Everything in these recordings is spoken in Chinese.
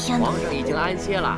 天哪！皇上已经安歇了。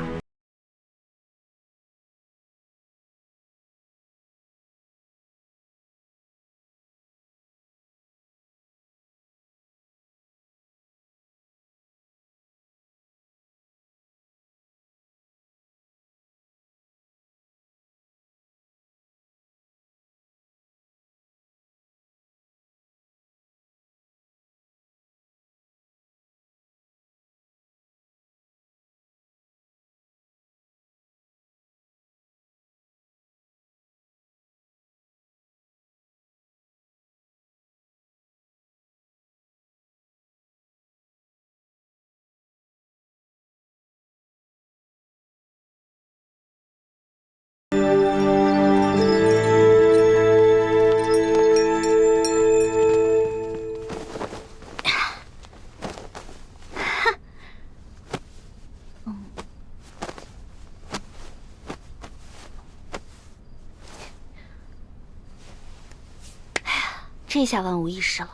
这下万无一失了。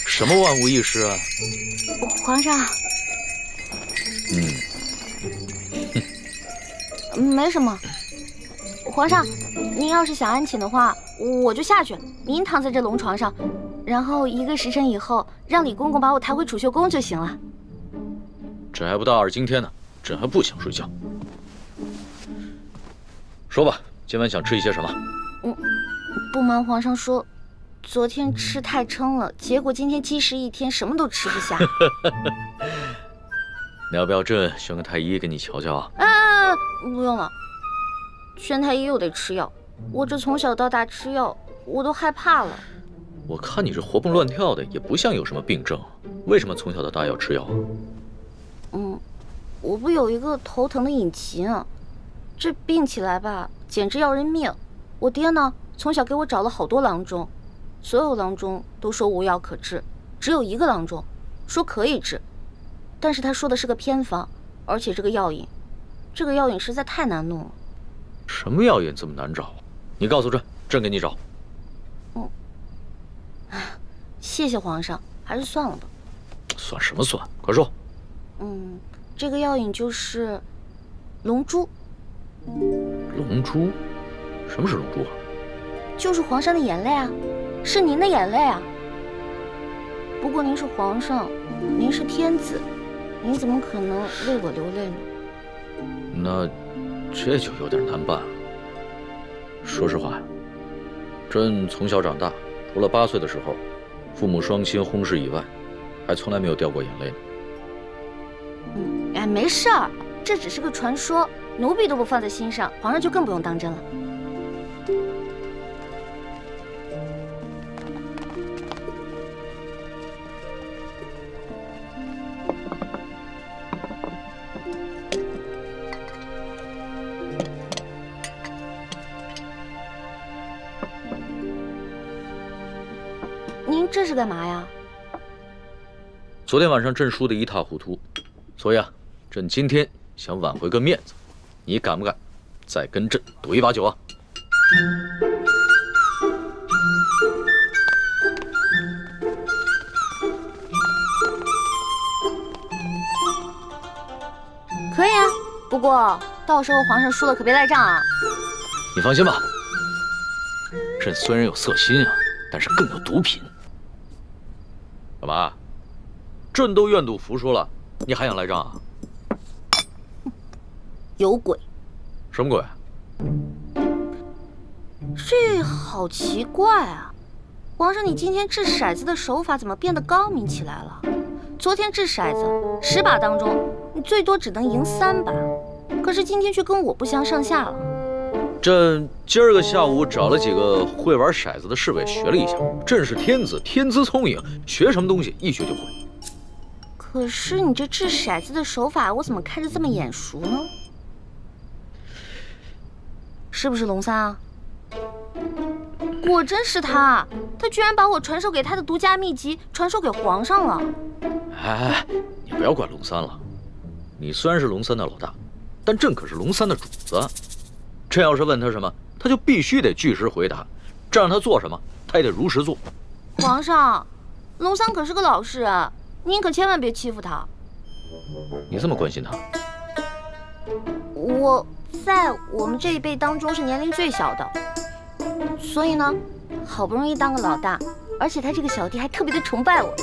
什么万无一失啊？皇上，没什么。皇上，您要是想安寝的话，我就下去，您躺在这龙床上，然后1个时辰以后，让李公公把我抬回储秀宫就行了。朕还不到2更天呢，朕还不想睡觉。说吧，今晚想吃一些什么？不瞒皇上说，昨天吃太撑了，结果今天积食1天，什么都吃不下。你要不要朕选个太医给你瞧瞧啊？不用了，宣太医又得吃药，我这从小到大吃药，我都害怕了。我看你这活蹦乱跳的，也不像有什么病症，为什么从小到大要吃药啊？我不有一个头疼的隐疾啊，这病起来吧，简直要人命。我爹呢，从小给我找了好多郎中，所有郎中都说无药可治，只有1个郎中说可以治，但是他说的是个偏方，而且这个药引实在太难弄了。什么药引这么难找？你告诉朕，朕给你找。谢谢皇上，还是算了吧。算什么算？快说。这个药引就是龙珠。龙珠？什么是龙珠啊？就是皇上的眼泪啊，是您的眼泪啊。不过您是皇上，您是天子，您怎么可能为我流泪呢？那这就有点难办了。说实话，朕从小长大，除了8岁的时候，父母双亲薨逝以外，还从来没有掉过眼泪呢。没事儿，这只是个传说，奴婢都不放在心上，皇上就更不用当真了。您这是干嘛呀？昨天晚上朕输得一塌糊涂，所以啊，朕今天想挽回个面子，你敢不敢再跟朕赌一把酒啊？可以啊，不过到时候皇上输了可别赖账啊。你放心吧，朕虽然有色心啊，但是更有毒品。干嘛？朕都愿赌服输了，你还想赖账啊？有鬼！什么鬼？这好奇怪啊！皇上，你今天掷骰子的手法怎么变得高明起来了？昨天掷骰子10把当中，你最多只能赢3把，可是今天却跟我不相上下了。朕今儿个下午找了几个会玩骰子的侍卫学了一下，朕是天子，天资聪颖，学什么东西一学就会。可是你这掷骰子的手法，我怎么看着这么眼熟呢？是不是龙三啊？果真是他，他居然把我传授给他的独家秘籍传授给皇上了。哎，你不要怪龙三了，你虽然是龙三的老大，但朕可是龙三的主子。朕要是问他什么，他就必须得据实回答，这让他做什么，他也得如实做。皇上，龙三可是个老实人，您可千万别欺负他。你这么关心他？我在我们这一辈当中是年龄最小的，所以呢，好不容易当个老大，而且他这个小弟还特别的崇拜我，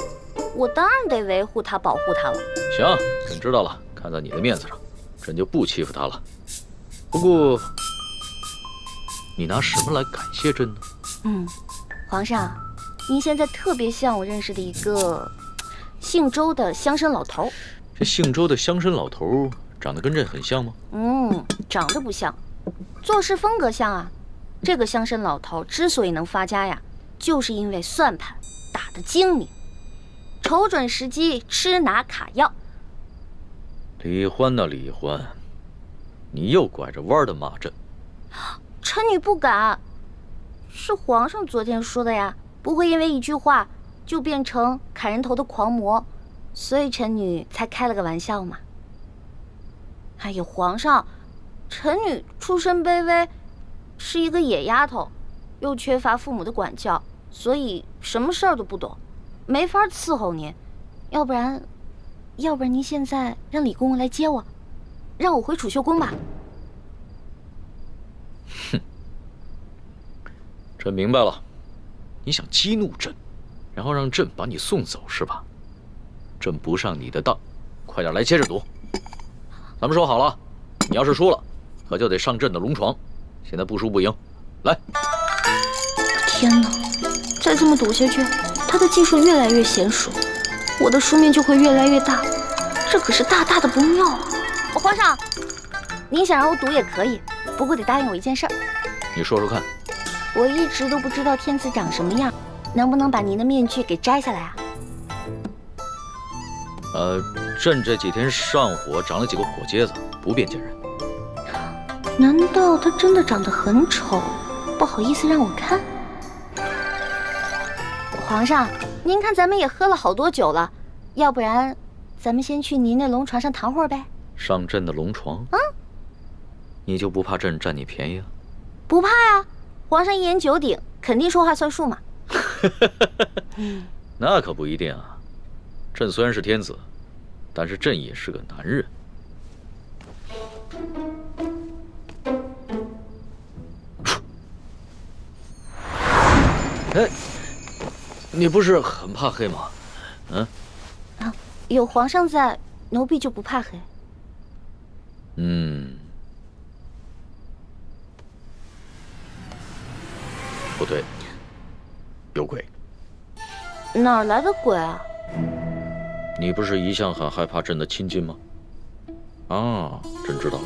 我当然得维护他、保护他了。行，朕知道了。看在你的面子上，朕就不欺负他了。不过，你拿什么来感谢朕呢？皇上，您现在特别像我认识的一个姓周的乡绅老头。这姓周的乡绅老头长得跟朕很像吗？长得不像，做事风格像啊。这个乡绅老头之所以能发家呀，就是因为算盘打得精明，瞅准时机吃拿卡要。李欢呐，李欢，你又拐着弯的骂朕。臣女不敢，是皇上昨天说的呀，不会因为一句话就变成砍人头的狂魔，所以臣女才开了个玩笑嘛。哎呀，皇上，臣女出身卑微，是一个野丫头，又缺乏父母的管教，所以什么事儿都不懂，没法伺候您。要不然您现在让李公公来接我，让我回储秀宫吧。哼，朕明白了，你想激怒朕，然后让朕把你送走是吧？朕不上你的当，快点来接着赌。咱们说好了，你要是输了，可就得上朕的龙床。现在不输不赢，来！天哪，再这么赌下去，他的技术越来越娴熟，我的输面就会越来越大，这可是大大的不妙啊！皇上，您想让我赌也可以，不过得答应我一件事儿。你说说看。我一直都不知道天子长什么样，能不能把您的面具给摘下来啊？朕这几天上火长了几个火疖子，不便见人。难道他真的长得很丑，不好意思让我看？皇上，您看咱们也喝了好多酒了，要不然咱们先去您那龙床上躺会儿呗？上朕的龙床？你就不怕朕占你便宜啊？不怕呀，皇上一言九鼎，肯定说话算数嘛。那可不一定啊。朕虽然是天子，但是朕也是个男人。哎，你不是很怕黑吗？有皇上在，奴婢就不怕黑。不对，有鬼。哪儿来的鬼啊？你不是一向很害怕朕的亲近吗？啊，朕知道了，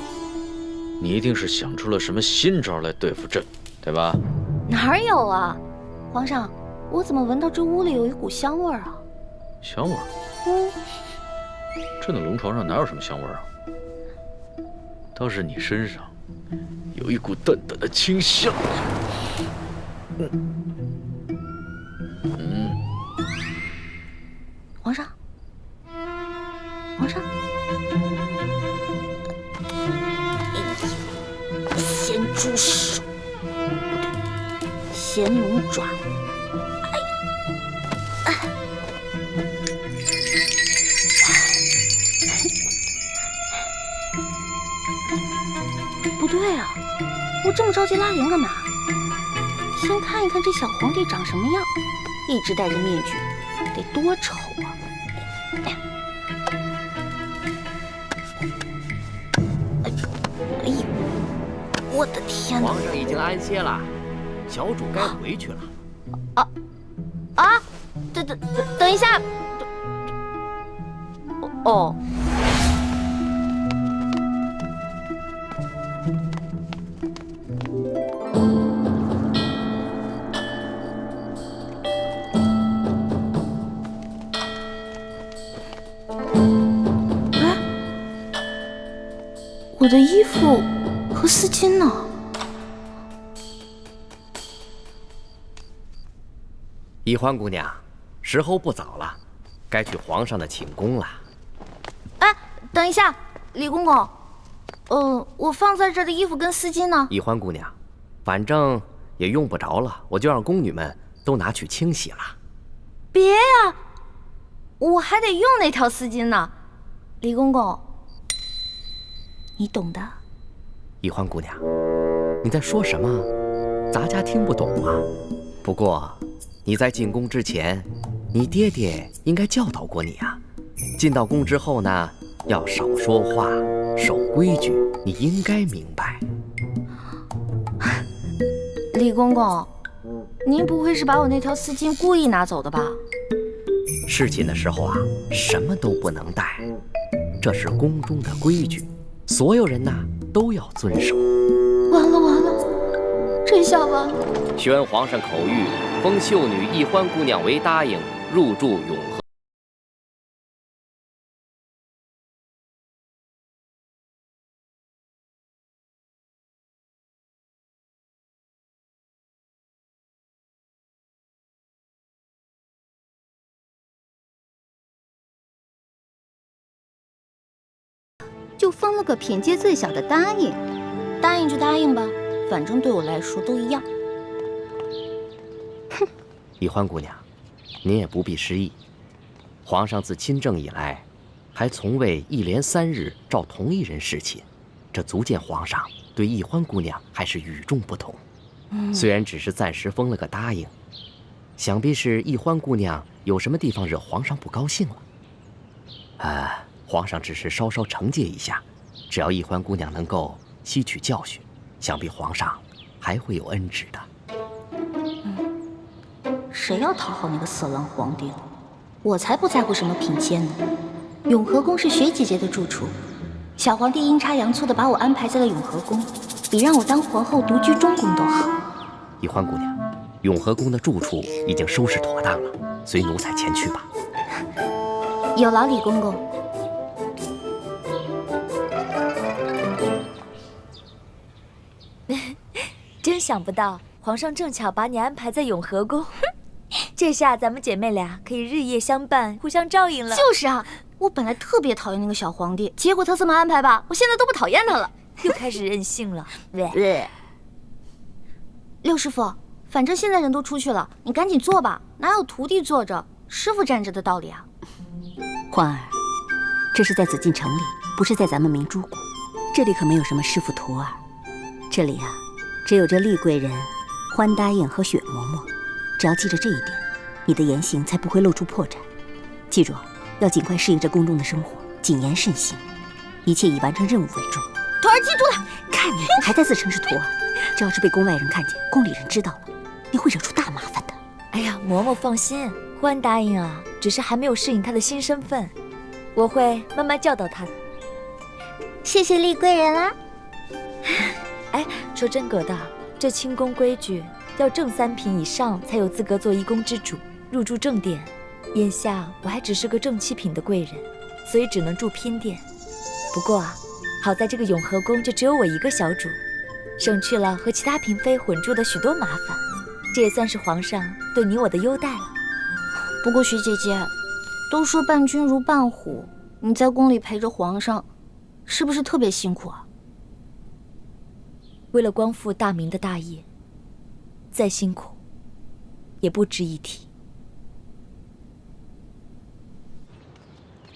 你一定是想出了什么新招来对付朕，对吧？哪有啊，皇上，我怎么闻到这屋里有一股香味儿啊？香味儿？朕的龙床上哪有什么香味儿啊？倒是你身上有一股淡淡的清香。皇上，皇上，咸猪手，不对，咸龙爪。不对啊，我这么着急拉铃干嘛？先看一看这小皇帝长什么样，一直戴着面具，得多丑啊！哎呀，我的天哪！皇上已经安歇了，小主该回去了。等一下，哦。我的衣服和丝巾呢？宜欢姑娘，时候不早了，该去皇上的寝宫了。哎，等一下，李公公，我放在这儿的衣服跟丝巾呢？宜欢姑娘，反正也用不着了，我就让宫女们都拿去清洗了。别呀，我还得用那条丝巾呢。李公公，你懂的。易欢姑娘，你在说什么？咱家听不懂啊。不过你在进宫之前，你爹爹应该教导过你啊。进到宫之后呢，要少说话，守规矩，你应该明白。李公公，您不会是把我那条丝巾故意拿走的吧？侍寝的时候啊，什么都不能带，这是宫中的规矩，所有人呐都要遵守。完了完了，这下完了！宣皇上口谕，封秀女易欢姑娘为答应，入住永和。就封了个品阶最小的答应，答应就答应吧，反正对我来说都一样。哼，易欢姑娘，您也不必失意。皇上自亲政以来，还从未一连3日召同一人侍寝，这足见皇上对易欢姑娘还是与众不同。虽然只是暂时封了个答应，想必是易欢姑娘有什么地方惹皇上不高兴了。皇上只是稍稍惩戒一下，只要易欢姑娘能够吸取教训，想必皇上还会有恩旨的。谁要讨好那个色狼皇帝了？我才不在乎什么品阶呢。永和宫是雪姐姐的住处，小皇帝阴差阳错的把我安排在了永和宫，比让我当皇后独居中宫都好。易欢姑娘，永和宫的住处已经收拾妥当了，随奴才前去吧。有劳李公公。真想不到，皇上正巧把你安排在永和宫，这下咱们姐妹俩可以日夜相伴，互相照应了。就是啊，我本来特别讨厌那个小皇帝，结果他这么安排吧，我现在都不讨厌他了，又开始任性了。六师傅，反正现在人都出去了，你赶紧做吧，哪有徒弟坐着，师傅站着的道理啊？欢儿，这是在紫禁城里，不是在咱们明珠谷，这里可没有什么师傅徒儿，这里啊。只有这厉贵人、欢答应和雪嬷嬷，只要记着这一点，你的言行才不会露出破绽。记住，要尽快适应这宫中的生活，谨言慎行，一切以完成任务为重。徒儿记住了。看你还在自称是徒儿，这要是被宫外人看见，宫里人知道了，你会惹出大麻烦的。哎呀，嬷嬷放心，欢答应啊，只是还没有适应她的新身份，我会慢慢教导她的。谢谢厉贵人啦。哎，说真格的，这清宫规矩要正3品以上才有资格做一宫之主，入住正殿。眼下我还只是个正7品的贵人，所以只能住嫔殿。不过啊，好在这个永和宫就只有我一个小主，省去了和其他嫔妃混住的许多麻烦。这也算是皇上对你我的优待了。不过徐姐姐，都说伴君如伴虎，你在宫里陪着皇上，是不是特别辛苦啊？为了光复大明的大业，再辛苦也不值一提。